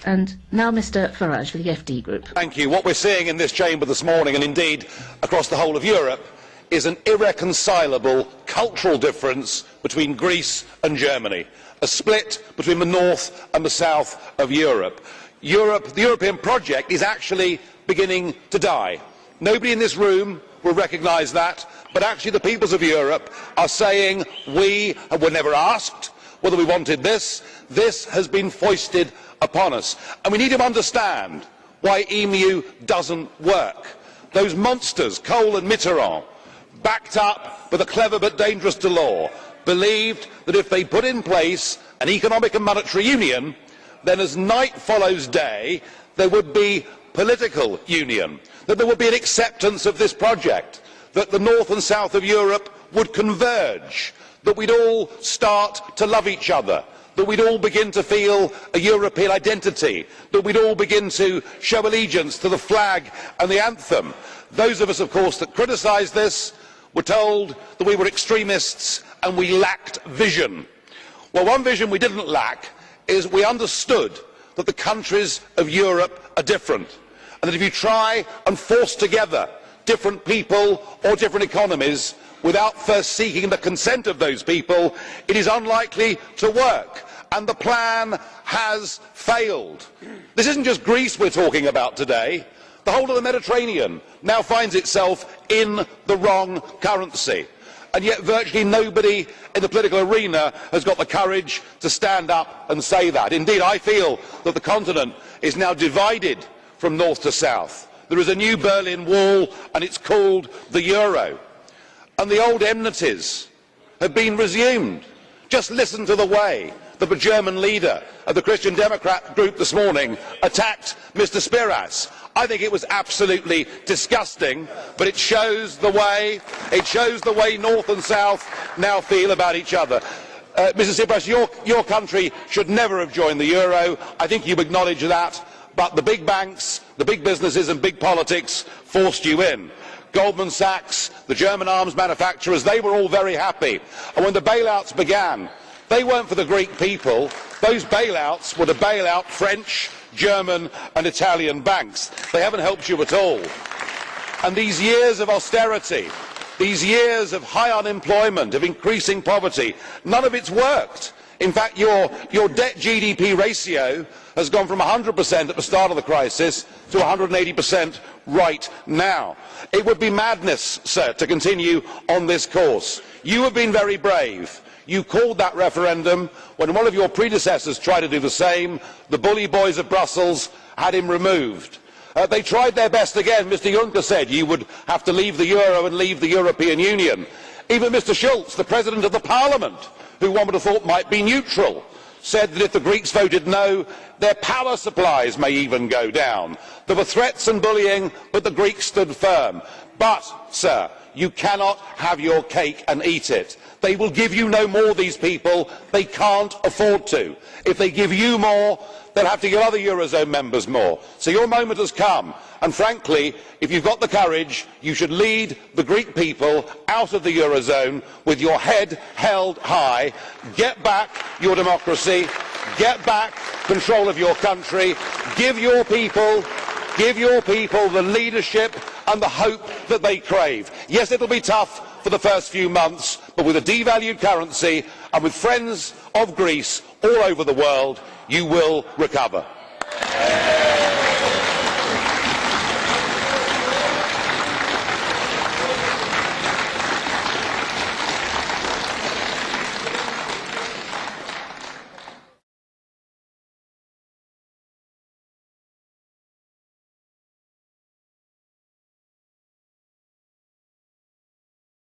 And now Mr Farage for the FD Group. Thank you. What we're seeing in this chamber this morning, and indeed across the whole of Europe, is an irreconcilable cultural difference between Greece and Germany, a split between the north and the south of Europe. The European project is actually beginning to die. Nobody in this room will recognise that, but actually the peoples of Europe are saying we were never asked whether we wanted this. This has been foisted upon us. And we need to understand why EMU doesn't work. Those monsters, Kohl and Mitterrand, backed up with a clever but dangerous Delors, believed that if they put in place an economic and monetary union, then as night follows day, there would be political union, that there would be an acceptance of this project, that the north and south of Europe would converge, that we'd all start to love each other, that we'd all begin to feel a European identity, that we'd all begin to show allegiance to the flag and the anthem. Those of us, of course, that criticised this were told that we were extremists and we lacked vision. Well, one vision we didn't lack is we understood that the countries of Europe are different, and that if you try and force together different people or different economies without first seeking the consent of those people, it is unlikely to work, and the plan has failed. This isn't just Greece we're talking about today. The whole of the Mediterranean now finds itself in the wrong currency, and yet virtually nobody in the political arena has got the courage to stand up and say that. Indeed, I feel that the continent is now divided from north to south. There is a new Berlin Wall, and it's called the euro. And the old enmities have been resumed. Just listen to the way that the German leader of the Christian Democrat group this morning attacked Mr Tsiprasovi. I think it was absolutely disgusting, but it shows the way north and south now feel about each other. Mr Tsiprasovi, your country should never have joined the euro. I think you acknowledge that, but the big banks, the big businesses and big politics forced you in. Goldman Sachs, the German arms manufacturers, they were all very happy. And when the bailouts began, they weren't for the Greek people. Those bailouts were to bail out French, German and Italian banks. They haven't helped you at all. And these years of austerity, these years of high unemployment, of increasing poverty, none of it's worked. In fact, your debt GDP ratio has gone from 100% at the start of the crisis to 180% right now. It would be madness, sir, to continue on this course. You have been very brave. You called that referendum. When one of your predecessors tried to do the same, the bully boys of Brussels had him removed. They tried their best again. Mr Juncker said you would have to leave the euro and leave the European Union. Even Mr Schulz, the President of the Parliament, who one would have thought might be neutral, said that if the Greeks voted no, their power supplies may even go down. There were threats and bullying, but the Greeks stood firm. But, sir, you cannot have your cake and eat it. They will give you no more, these people. They can't afford to. If they give you more, they'll have to give other Eurozone members more. So your moment has come. And frankly, if you've got the courage, you should lead the Greek people out of the Eurozone with your head held high. Get back your democracy. Get back control of your country. Give your people the leadership and the hope that they crave. Yes, it'll be tough for the first few months, but with a devalued currency and with friends of Greece all over the world, you will recover.